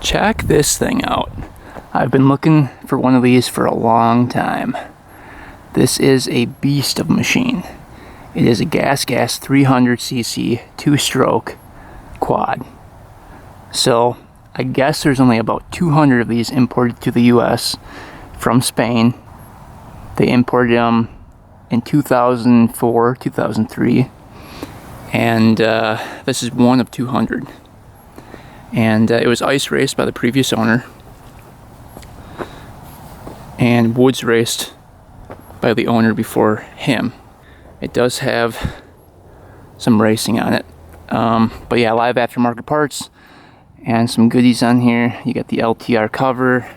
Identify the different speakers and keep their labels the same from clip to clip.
Speaker 1: Check this thing out. I've been looking for one of these for a long time. This is a beast of a machine. It is a gas 300cc 2-stroke quad. So I guess there's only about 200 of these imported to the US from Spain. They imported them in 2004, 2003, and this is one of 200. And it was ice raced by the previous owner and woods raced by the owner before him. It does have some racing on it, but yeah, live aftermarket parts and some goodies on here. You got the LTR cover,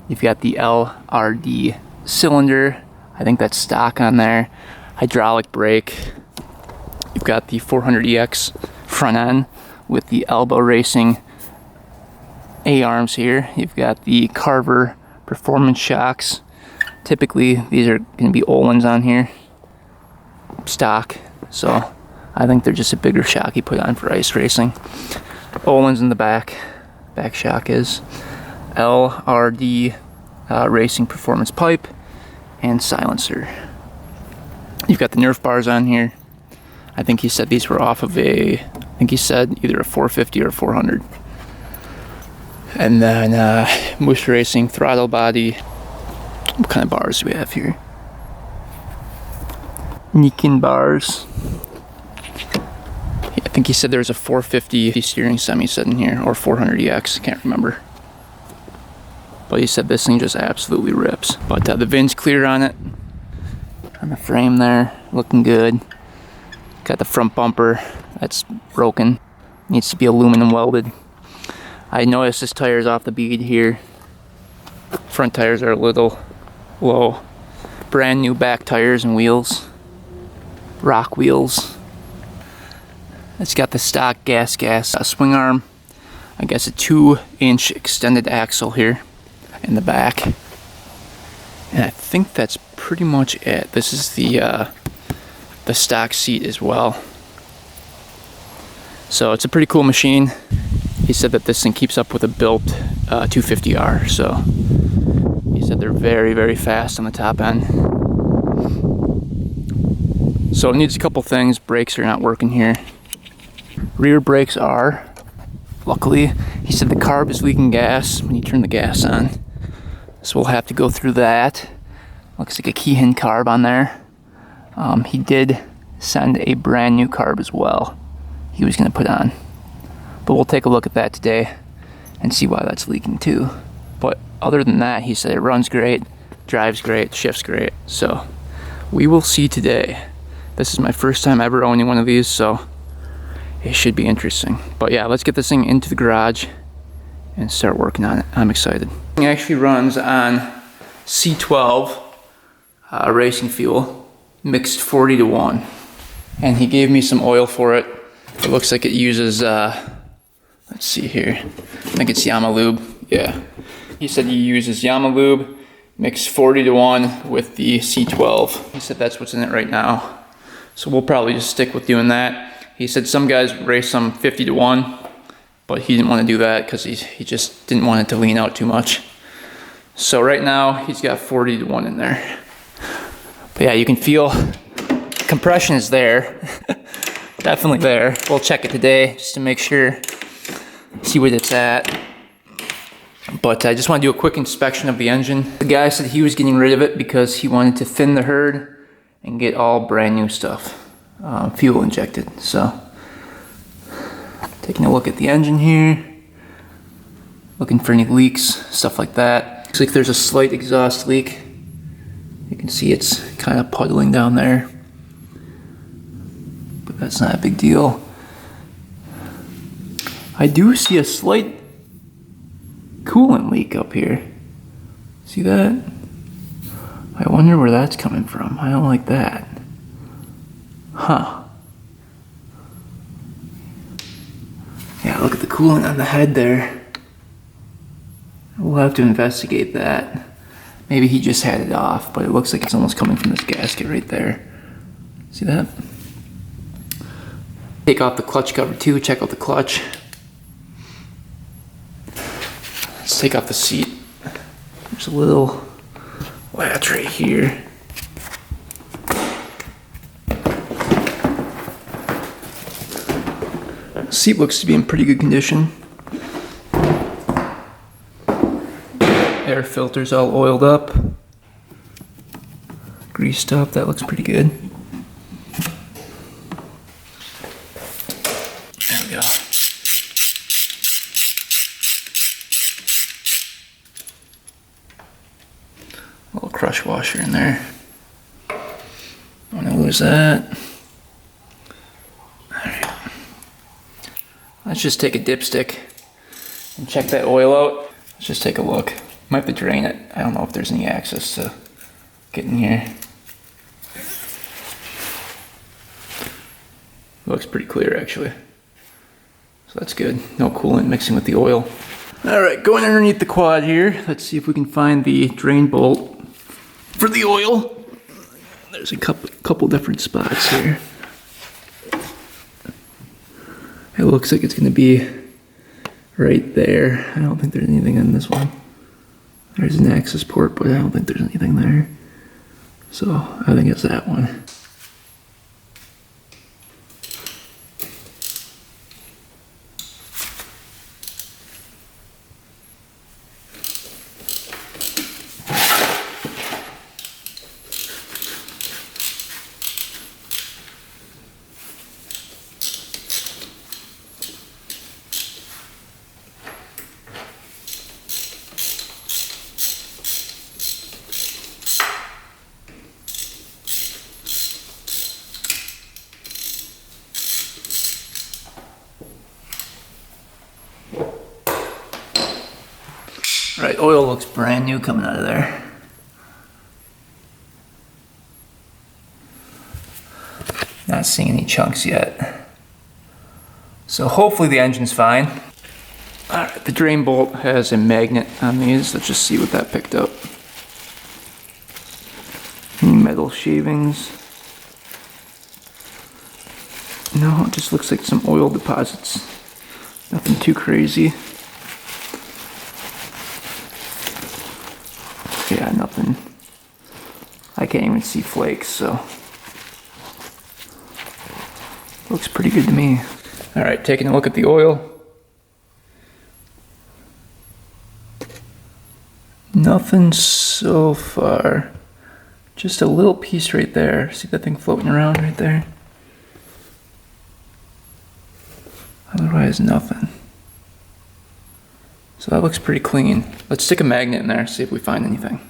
Speaker 1: you've got the LRD cylinder, I think that's stock on there, hydraulic brake, you've got the 400EX front end with the elbow racing A-arms here. You've got the Carver performance shocks. Typically these are going to be Olin's on here, stock, so I think they're just a bigger shock he put on for ice racing. Olin's in the back shock is LRD racing performance pipe and silencer. You've got the Nerf bars on here. I think he said these were off of I think he said either a 450 or a 400. And then Moose Racing throttle body. What kind of bars do we have here? Nikin bars. I think he said there was a 450 steering semi set in here, or 400EX, can't remember. But he said this thing just absolutely rips. But the VIN's clear on it, on the frame there, looking good. Got the front bumper, that's broken, needs to be aluminum welded. I noticed this tire is off the bead here. Front tires are a little low. Brand new back tires and wheels, rock wheels. It's got the stock gas swing arm. I guess a 2-inch extended axle here in the back. And I think that's pretty much it. This is the stock seat as well. So it's a pretty cool machine. He said that this thing keeps up with a built 250R. So he said they're very, very fast on the top end. So it needs a couple things. Brakes are not working here. Rear brakes are, luckily. He said the carb is leaking gas when you turn the gas on. So we'll have to go through that. Looks like a Keihin carb on there. He did send a brand new carb as well he was going to put on. But we'll take a look at that today and see why that's leaking too. But other than that, he said it runs great, drives great, shifts great. So we will see today. This is my first time ever owning one of these, so it should be interesting. But yeah, let's get this thing into the garage and start working on it. I'm excited. It actually runs on C12 racing fuel, mixed 40-1. And he gave me some oil for it. It looks like it uses, let's see here. I think it's Yamalube, yeah. He said he uses Yamalube, mixed 40-1 with the C12. He said that's what's in it right now. So we'll probably just stick with doing that. He said some guys race some 50-1, but he didn't want to do that because he just didn't want it to lean out too much. So right now he's got 40-1 in there. But yeah, you can feel compression is there. Definitely there. We'll check it today just to make sure, see where it's at. But I just want to do a quick inspection of the engine. The guy said he was getting rid of it because he wanted to thin the herd and get all brand new stuff, fuel injected. So taking a look at the engine here, looking for any leaks, stuff like that. Looks like there's a slight exhaust leak. You can see it's kind of puddling down there, but that's not a big deal. I do see a slight coolant leak up here. See that? I wonder where that's coming from. I don't like that. Huh. Yeah, look at the coolant on the head there. We'll have to investigate that. Maybe he just had it off, but it looks like it's almost coming from this gasket right there. See that? Take off the clutch cover too, check out the clutch. Let's take off the seat. There's a little latch right here. The seat looks to be in pretty good condition. Air filter's all oiled up. Greased up, that looks pretty good. There we go. A little crush washer in there. Don't want to lose that. Alright. Let's just take a dipstick and check that oil out. Let's just take a look. Might have to drain it. I don't know if there's any access to get in here. Looks pretty clear actually. So that's good. No coolant mixing with the oil. Alright, going underneath the quad here. Let's see if we can find the drain bolt for the oil. There's a couple different spots here. It looks like it's going to be right there. I don't think there's anything on this one. There's an access port, but I don't think there's anything there. So I think it's that one. Right, oil looks brand new coming out of there. Not seeing any chunks yet. So hopefully the engine's fine. Alright, the drain bolt has a magnet on these. Let's just see what that picked up. Any metal shavings? No, it just looks like some oil deposits. Nothing too crazy. Yeah, nothing. I can't even see flakes, so looks pretty good to me. Alright, taking a look at the oil. Nothing so far. Just a little piece right there. See that thing floating around right there? Otherwise, nothing. So that looks pretty clean. Let's stick a magnet in there, see if we find anything.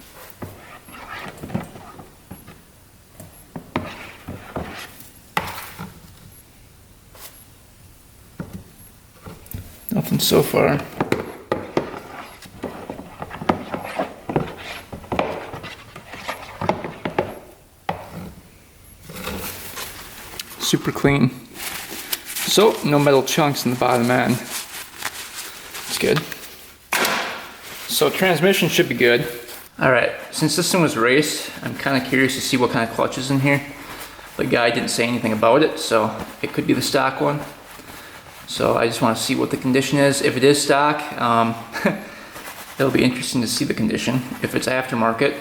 Speaker 1: Nothing so far. Super clean. So, no metal chunks in the bottom end. That's good. So transmission should be good. Alright, since this thing was raced, I'm kind of curious to see what kind of clutch is in here. The guy didn't say anything about it, so it could be the stock one. So I just want to see what the condition is. If it is stock, it'll be interesting to see the condition. If it's aftermarket,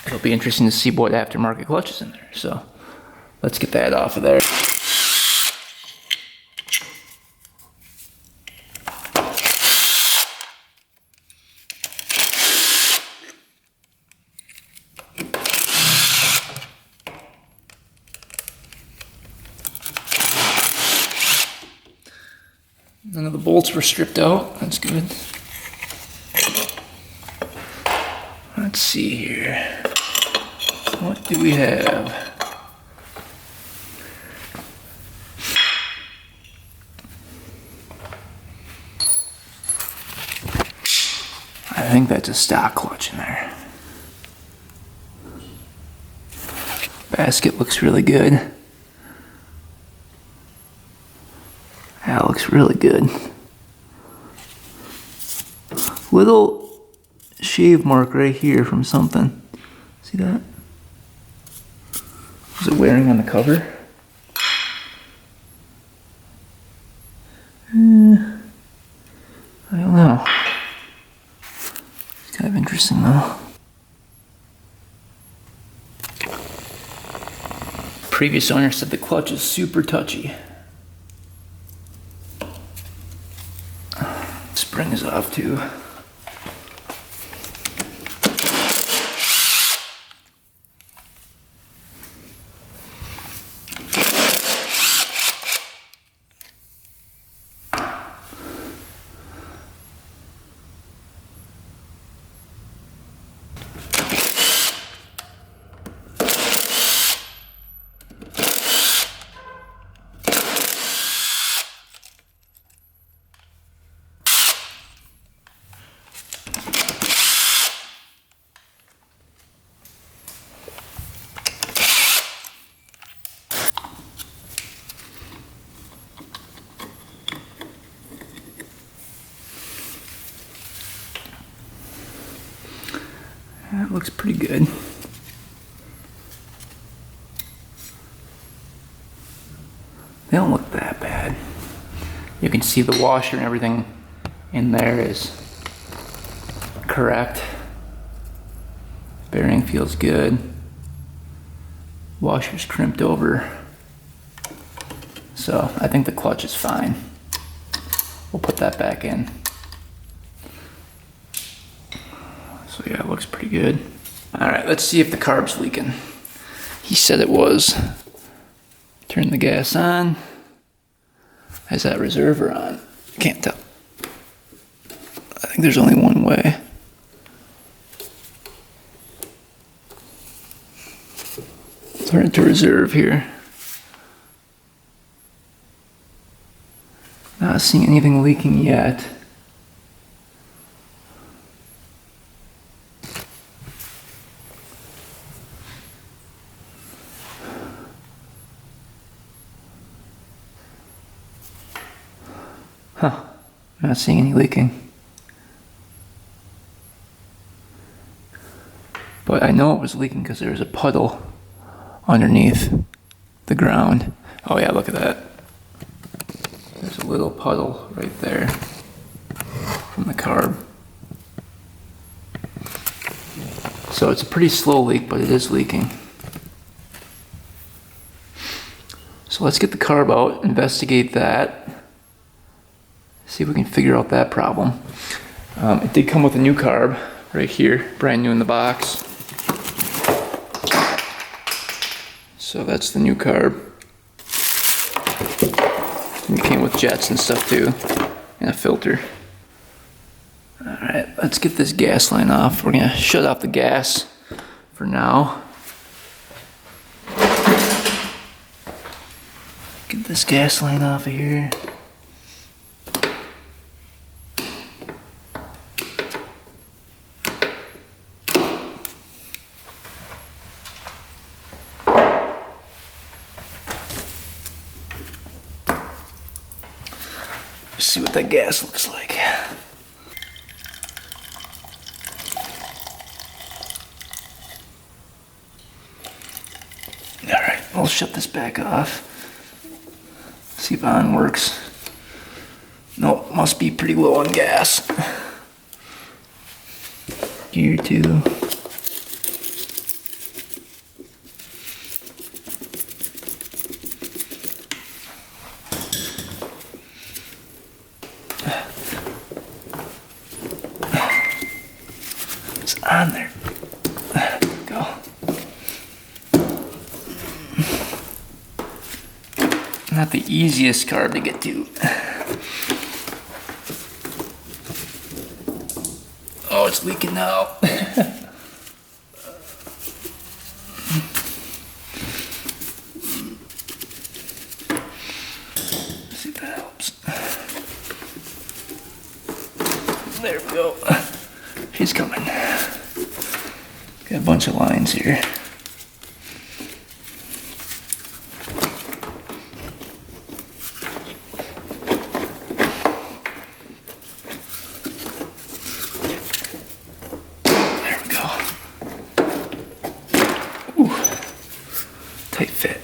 Speaker 1: it'll be interesting to see what aftermarket clutch is in there. So let's get that off of there. None of the bolts were stripped out. That's good. Let's see here. What do we have? I think that's a stock clutch in there. Basket looks really good. That looks really good. Little shave mark right here from something. See that? Is it wearing on the cover? I don't know. Kind of interesting though. Previous owner said the clutch is super touchy. Spring is off too. That looks pretty good. They don't look that bad. You can see the washer and everything in there is correct. Bearing feels good. Washer's crimped over. So I think the clutch is fine. We'll put that back in. So yeah, it looks pretty good. All right, let's see if the carb's leaking. He said it was. Turn the gas on. Is that reserve on? Can't tell. I think there's only one way. Turn it to reserve here. Not seeing anything leaking yet. Huh, I'm not seeing any leaking. But I know it was leaking because there was a puddle underneath the ground. Oh yeah, look at that. There's a little puddle right there from the carb. So it's a pretty slow leak, but it is leaking. So let's get the carb out, investigate that. See if we can figure out that problem. It did come with a new carb right here, brand new in the box. So that's the new carb. And it came with jets and stuff too, and a filter. All right, let's get this gas line off. We're gonna shut off the gas for now. Get this gas line off of here. See what that gas looks like. All right, I'll shut this back off. See if on works. Nope, must be pretty low on gas. Gear 2. On there. Go. Not the easiest carb to get to. Oh, it's leaking now. See if that helps. There we go. She's coming. Got a bunch of lines here. There we go. Ooh, tight fit.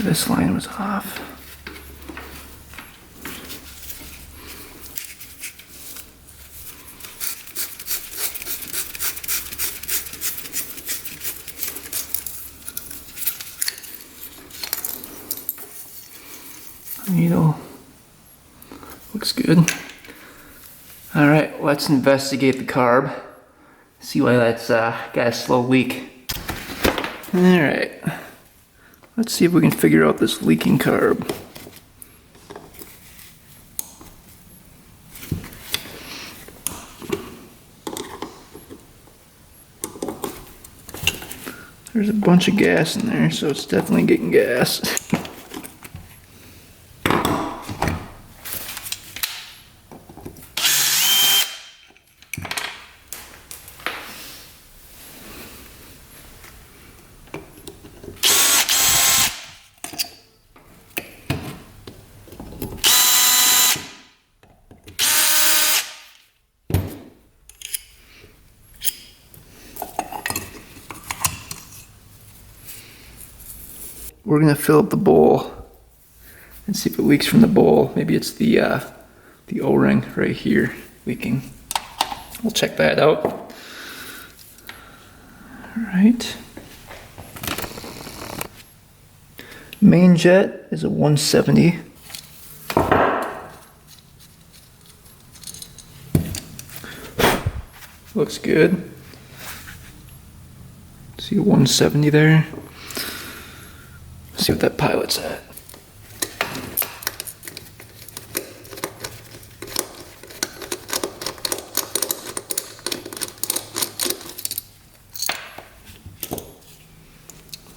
Speaker 1: This line was off. Looks good. All right, let's investigate the carb. See why that's got a slow leak. All right, let's see if we can figure out this leaking carb. There's a bunch of gas in there, so it's definitely getting gas. We're gonna fill up the bowl and see if it leaks from the bowl. Maybe it's the O-ring right here leaking. We'll check that out. All right. Main jet is a 170. Looks good. See a 170 there. See what that pilot's at.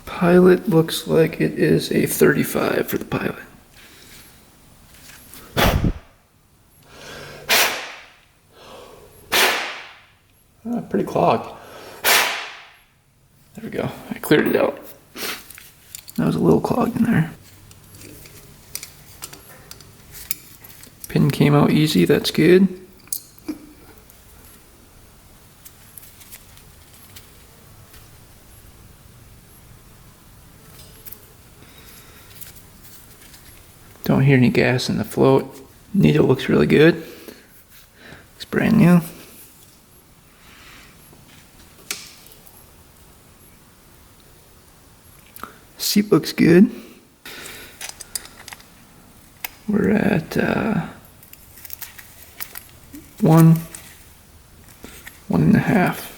Speaker 1: Pilot looks like it is a 35 for the pilot. Pretty clogged. There we go. I cleared it out. That was a little clogged in there. Pin came out easy, that's good. Don't hear any gas in the float. Needle looks really good. Looks brand new. Seat looks good. We're at 1.5.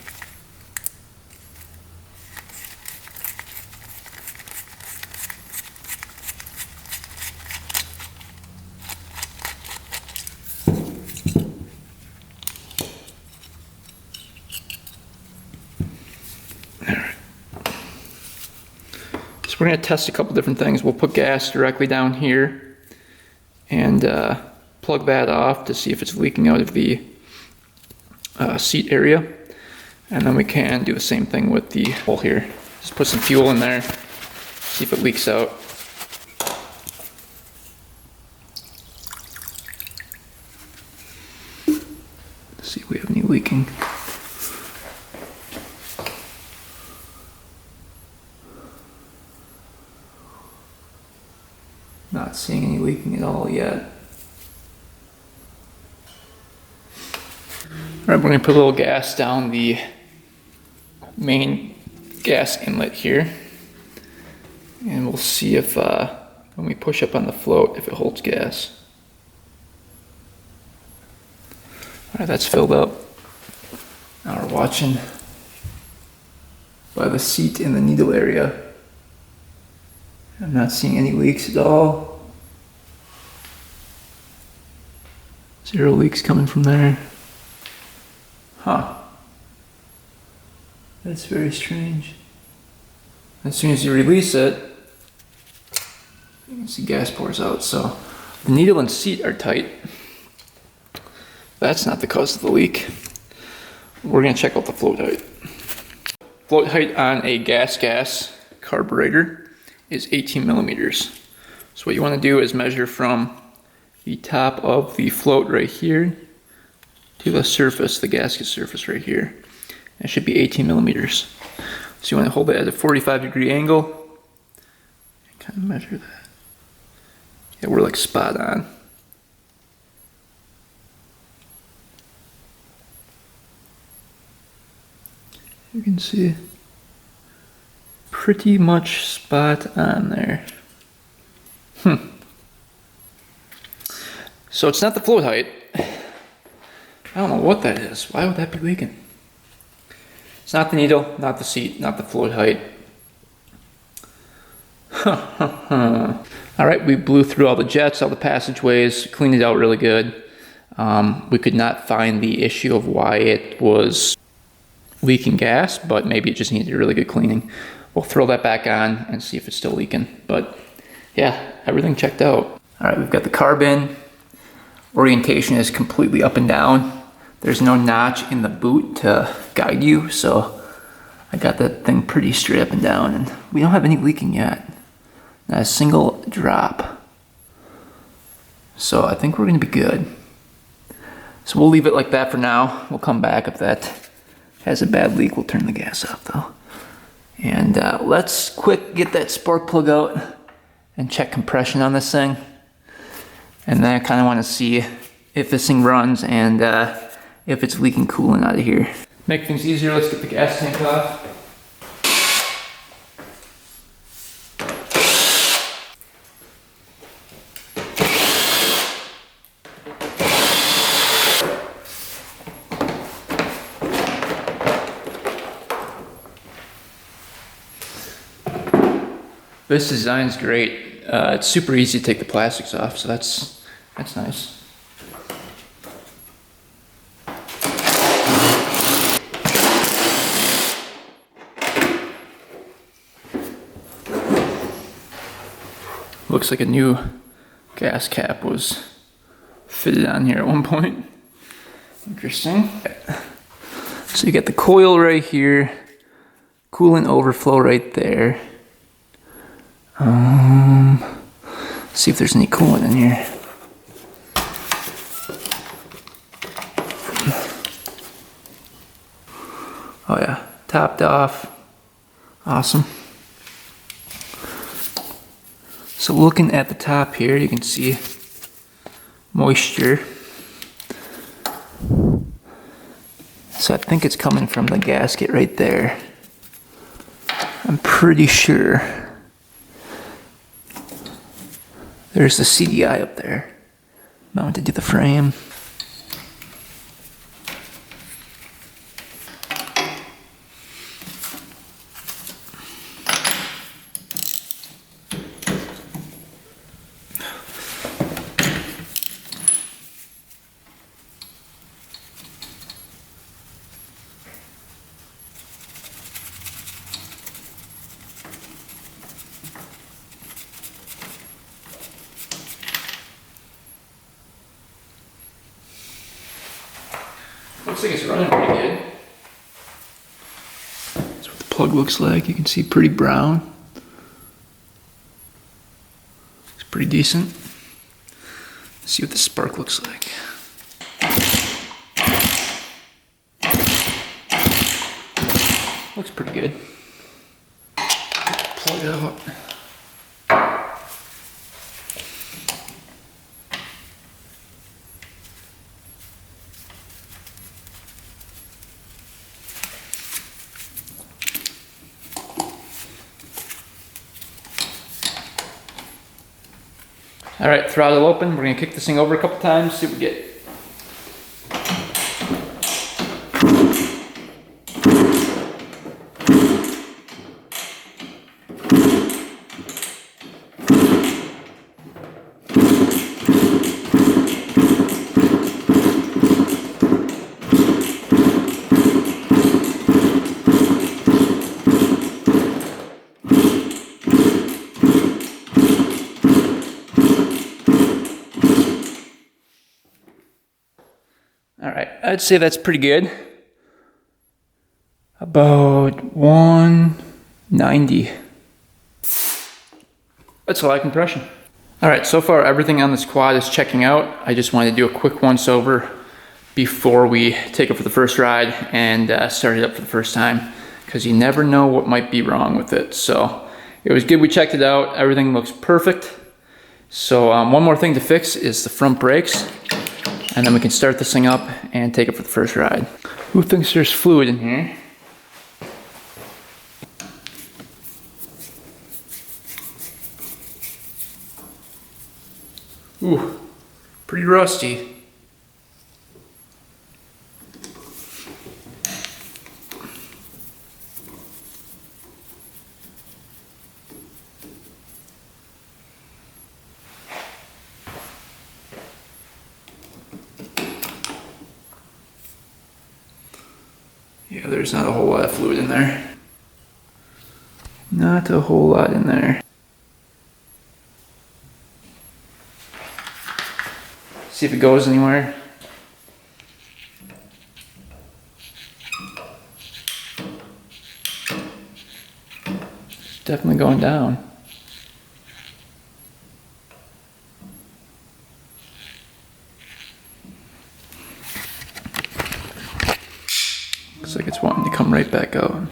Speaker 1: We're going to test a couple different things. We'll put gas directly down here and plug that off to see if it's leaking out of the seat area. And then we can do the same thing with the hole here. Just put some fuel in there, see if it leaks out. Let's see if we have any leaking. Not seeing any leaking at all yet. All right, we're gonna put a little gas down the main gas inlet here. And we'll see if, when we push up on the float, if it holds gas. All right, that's filled up. Now we're watching by the seat in the needle area. I'm not seeing any leaks at all. Zero leaks coming from there. Huh. That's very strange. As soon as you release it, you can see gas pours out. So the needle and seat are tight. That's not the cause of the leak. We're gonna check out the float height. Float height on a gas carburetor is 18 millimeters. So what you want to do is measure from the top of the float right here to the surface, the gasket surface right here. That should be 18 millimeters. So you want to hold it at a 45-degree angle and kind of measure that. Yeah, we're like spot on. You can see pretty much spot on there. So it's not the fluid height. I don't know what that is. Why would that be leaking? It's not the needle, not the seat, not the fluid height. All right, we blew through all the jets, all the passageways, cleaned it out really good. We could not find the issue of why it was leaking gas, but maybe it just needed a really good cleaning. We'll throw that back on and see if it's still leaking. But yeah, everything checked out. All right, we've got the carb in. Orientation is completely up and down. There's no notch in the boot to guide you, so I got that thing pretty straight up and down, and we don't have any leaking yet. Not a single drop. So I think we're gonna be good. So we'll leave it like that for now. We'll come back if that has a bad leak. We'll turn the gas off though. And let's quick get that spark plug out and check compression on this thing. And then I kind of want to see if this thing runs and if it's leaking coolant out of here. Make things easier, let's get the gas tank off. This design's great. It's super easy to take the plastics off, so that's nice. Looks like a new gas cap was fitted on here at one point. Interesting. So you got the coil right here, coolant overflow right there. See if there's any coolant in here. Oh yeah, topped off. Awesome. So looking at the top here, you can see moisture. So I think it's coming from the gasket right there. I'm pretty sure. There's the CDI up there, mounted to the frame. Looks like it's running pretty good. That's what the plug looks like. You can see pretty brown. It's pretty decent. Let's see what the spark looks like. Looks pretty good. Plug it out. All right, throttle open. We're gonna kick this thing over a couple times, see what we get. All right, I'd say that's pretty good. About 190. That's a lot of compression. All right, so far everything on this quad is checking out. I just wanted to do a quick once over before we take it for the first ride and start it up for the first time, because you never know what might be wrong with it. So it was good we checked it out. Everything looks perfect. So one more thing to fix is the front brakes, and then we can start this thing up and take it for the first ride. Who thinks there's fluid in here? Ooh, Pretty rusty. Yeah, there's not a whole lot of fluid in there. Not a whole lot in there. See if it goes anywhere. It's definitely going down. Looks like it's wanting to come right back out.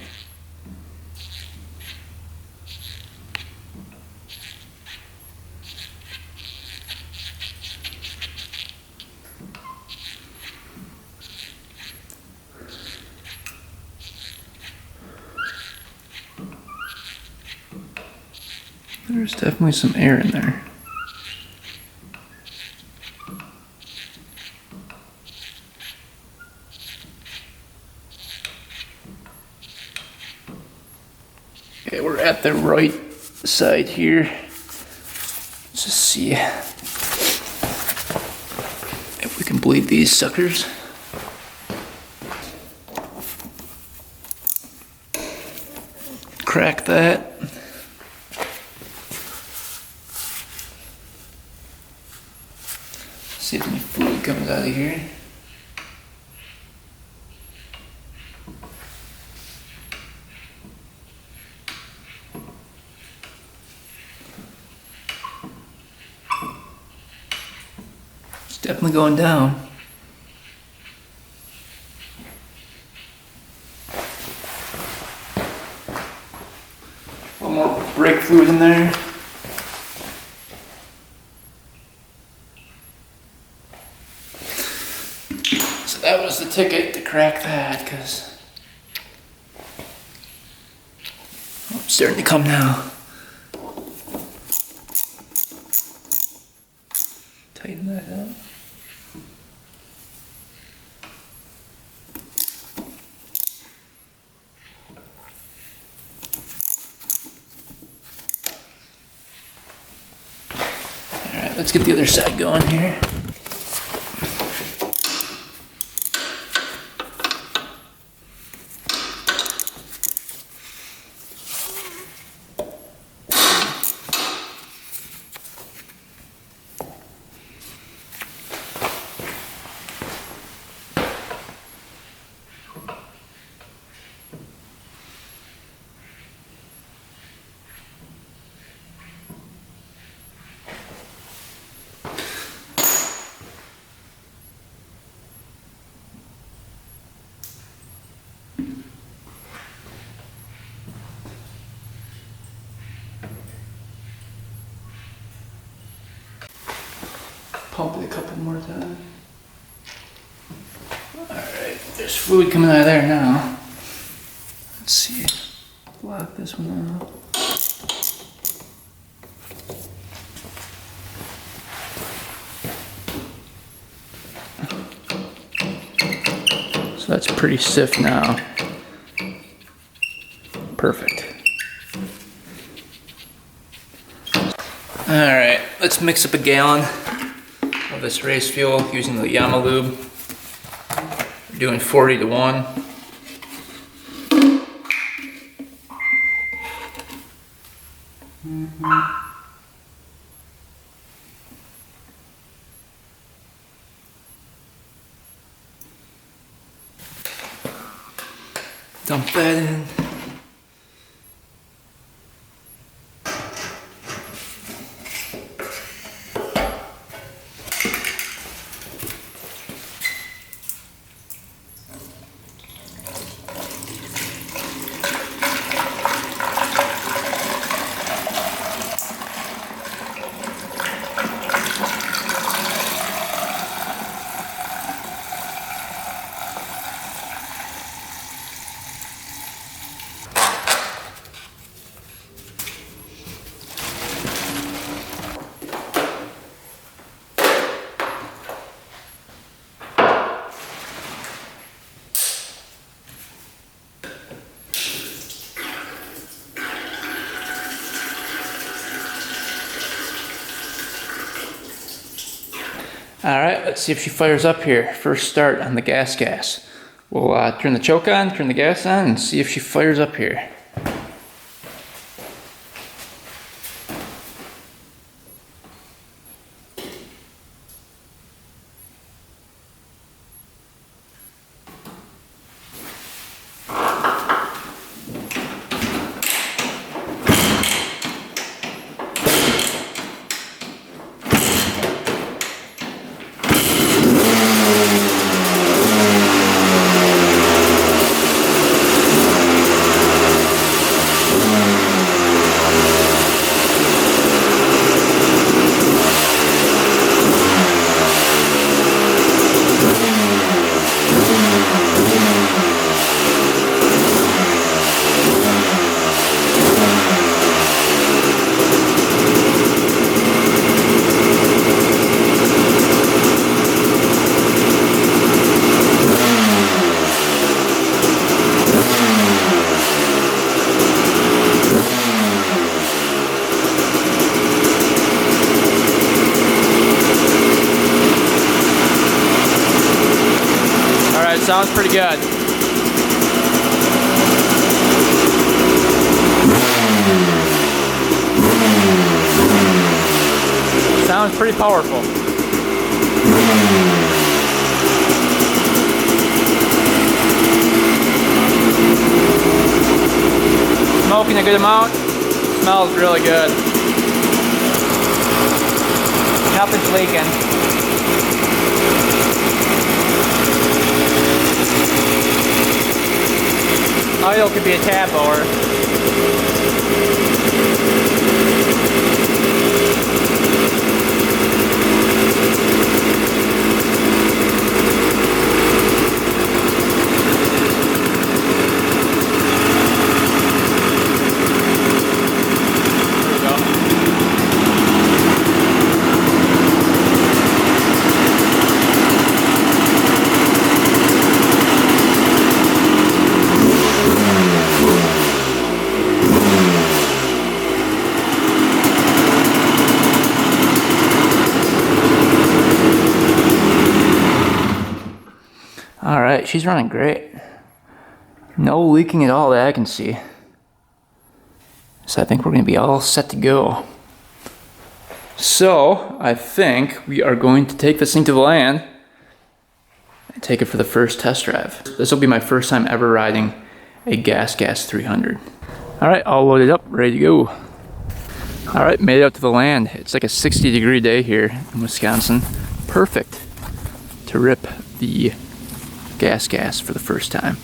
Speaker 1: There's definitely some air in there. Okay, we're at the right side here. Let's just see if we can bleed these suckers. Crack that. See if any fluid comes out of here. It's definitely going down. A little more brake fluid in there. So that was the ticket to crack that, because it's starting to come now. Tighten that up. Alright, let's get the other side going here. Pump it a couple more times. Alright, there's fluid coming out of there now. Let's see. Lock this one out. So that's pretty stiff now. Perfect. Alright, let's mix up a gallon of this race fuel using the Yama lube. We're doing 40 to 1. Dump that in. All right, let's see if she fires up here. First start on the gas. We'll turn the choke on, turn the gas on, and see if she fires up here. Sounds pretty good. Sounds pretty powerful. Smoking a good amount. Smells really good. Nothing's leaking. Oil could be a tad lower. Alright, she's running great. No leaking at all that I can see. So I think we're going to be all set to go. So, I think we are going to take this thing to the land and take it for the first test drive. This will be my first time ever riding a gas 300. Alright, all loaded up, ready to go. Alright, made it out to the land. It's like a 60-degree day here in Wisconsin. Perfect to rip the gas for the first time.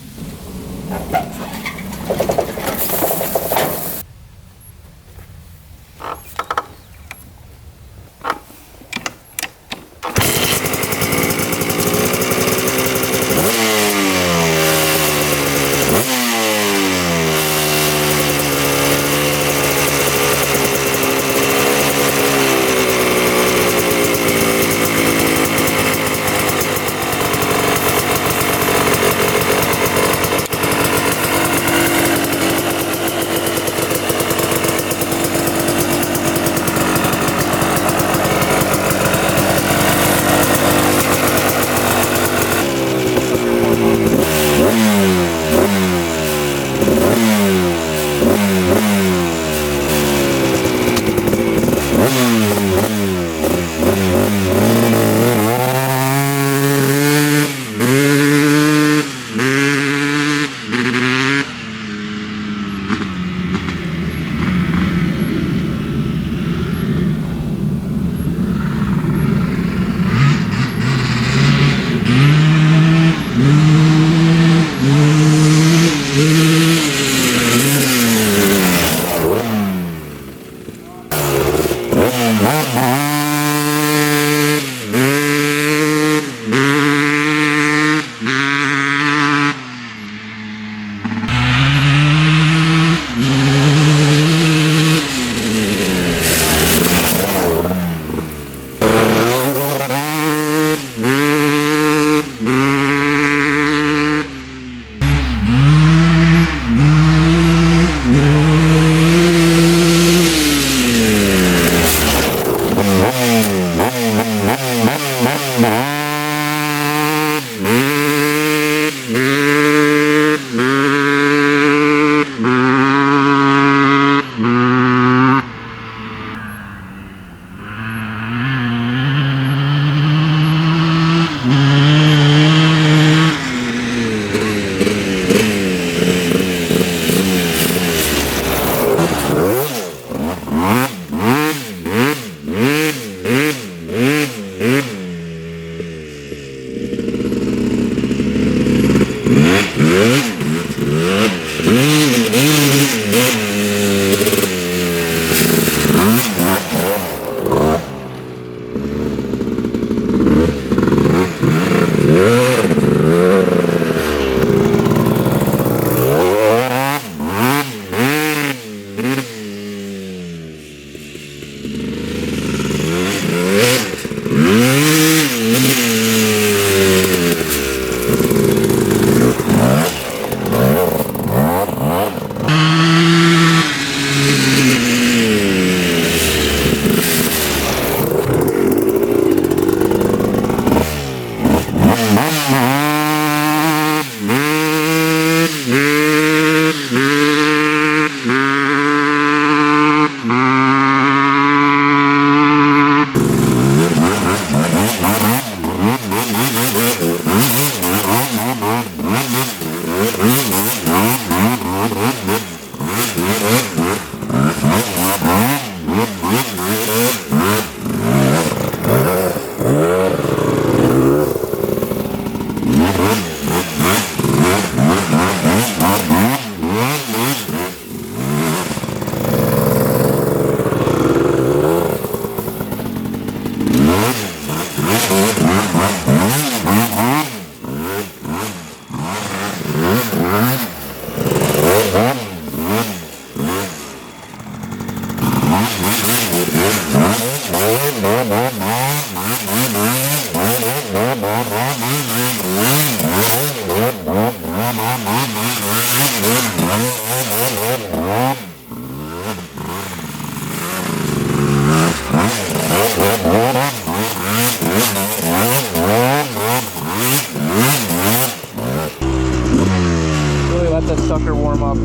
Speaker 1: Really let that sucker warm up.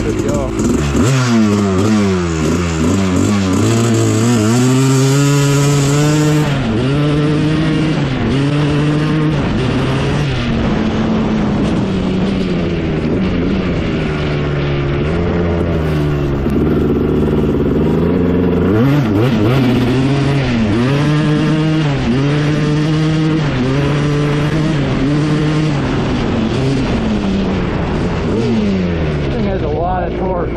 Speaker 1: Good go. Thing has a lot of torque.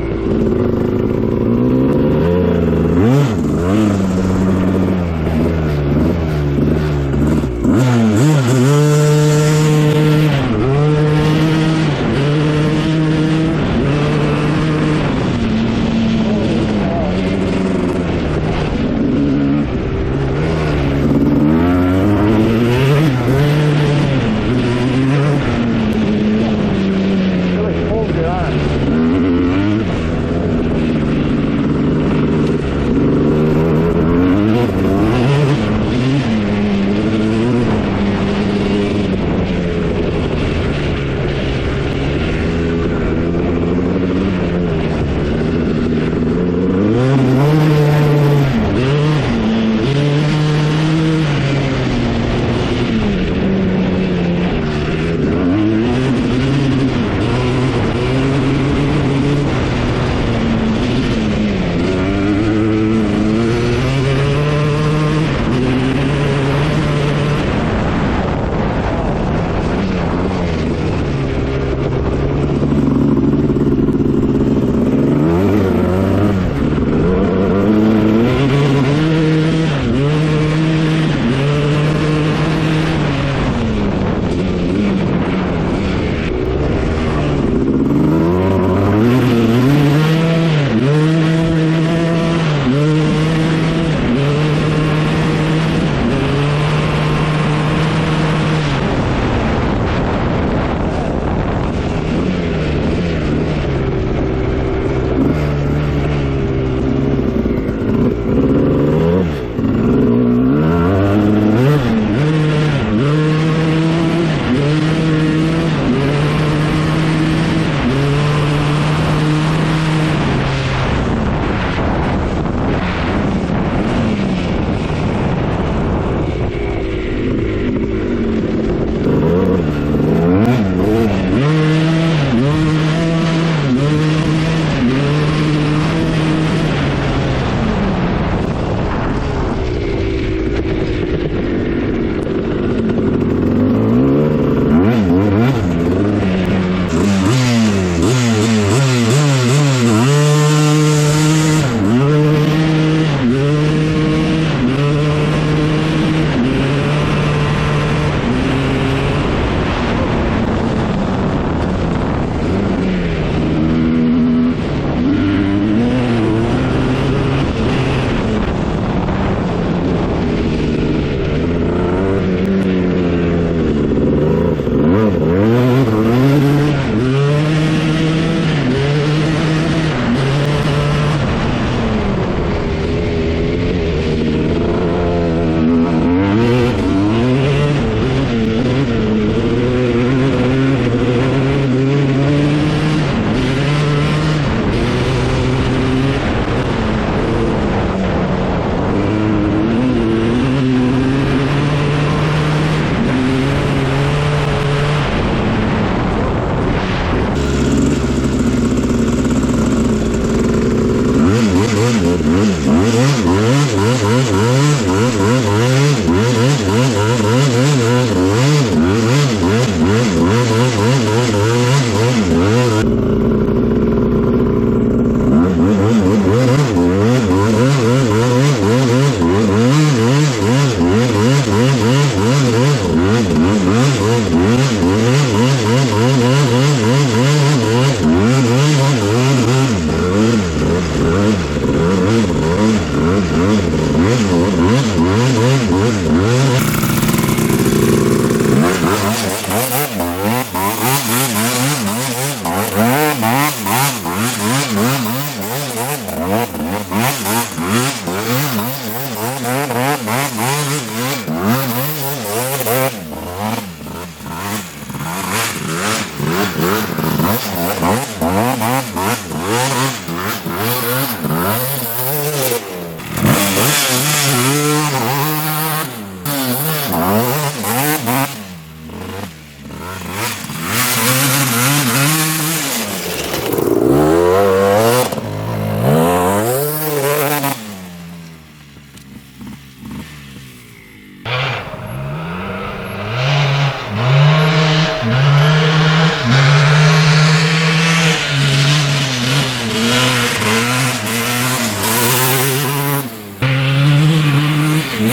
Speaker 1: Alright,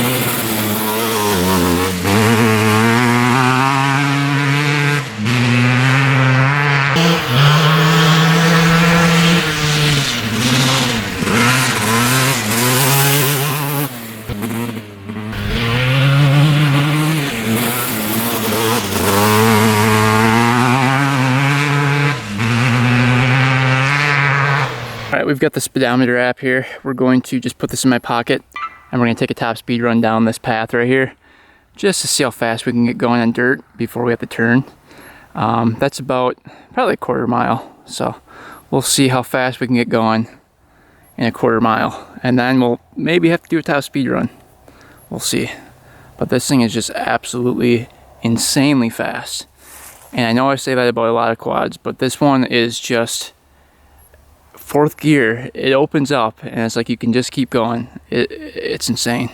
Speaker 1: we've got the speedometer app here. We're going to just put this in my pocket and we're going to take a top speed run down this path right here just to see how fast we can get going on dirt before we have to turn. That's about probably a quarter mile, so we'll see how fast we can get going in a quarter mile, and then we'll maybe have to do a top speed run. We'll see. But this thing is just absolutely insanely fast, and I know I say that about a lot of quads, but this one is just fourth gear. It opens up and it's like you can just keep going. It's insane.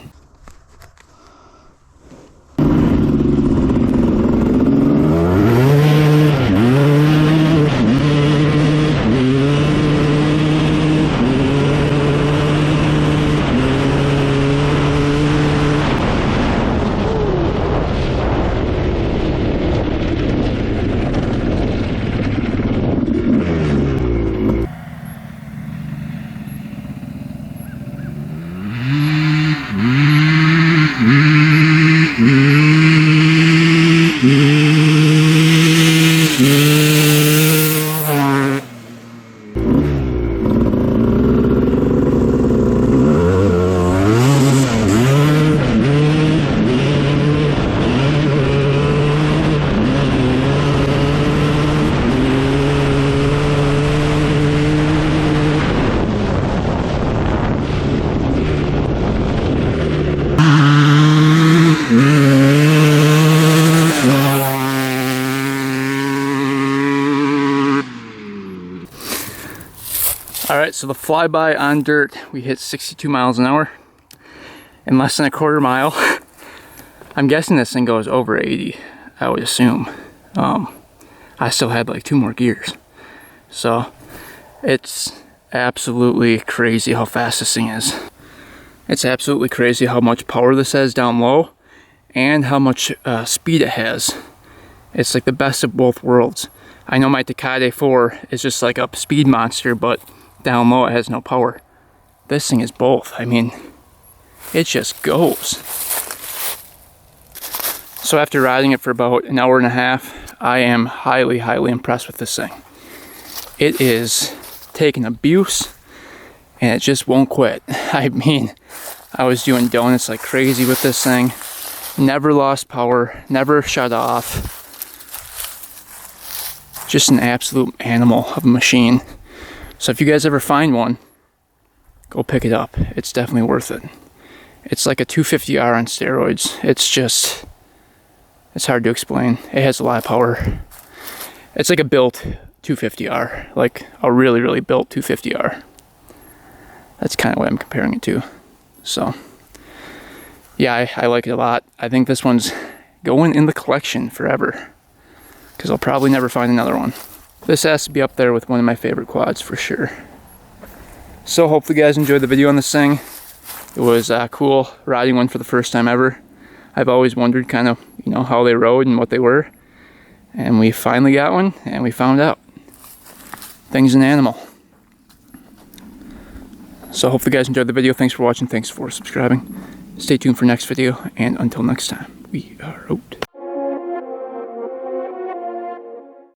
Speaker 1: Alright, so the flyby on dirt, we hit 62 miles an hour in less than a quarter mile. I'm guessing this thing goes over 80, I would assume. I still had like 2 more gears. So it's absolutely crazy how fast this thing is. It's absolutely crazy how much power this has down low and how much speed it has. It's like the best of both worlds. I know my Takade 4 is just like a speed monster, but down low it has no power. This thing is both. I mean, it just goes. So after riding it for about an hour and a half, I am highly impressed with this thing. It is taking abuse and it just won't quit. I mean, I was doing donuts like crazy with this thing. Never lost power, never shut off. Just an absolute animal of a machine. So if you guys ever find one, go pick it up. It's definitely worth it. It's like a 250R on steroids. It's hard to explain. It has a lot of power. It's like a built 250R, like a really built 250R. That's kind of what I'm comparing it to. So yeah, I like it a lot. I think this one's going in the collection forever, because I'll probably never find another one. This has to be up there with one of my favorite quads for sure. So hopefully you guys enjoyed the video on this thing. It was cool riding one for the first time ever. I've always wondered kind of, you know, how they rode and what they were. And we finally got one and we found out. Thing's an animal. So hopefully you guys enjoyed the video. Thanks for watching. Thanks for subscribing. Stay tuned for next video. And until next time, we are out.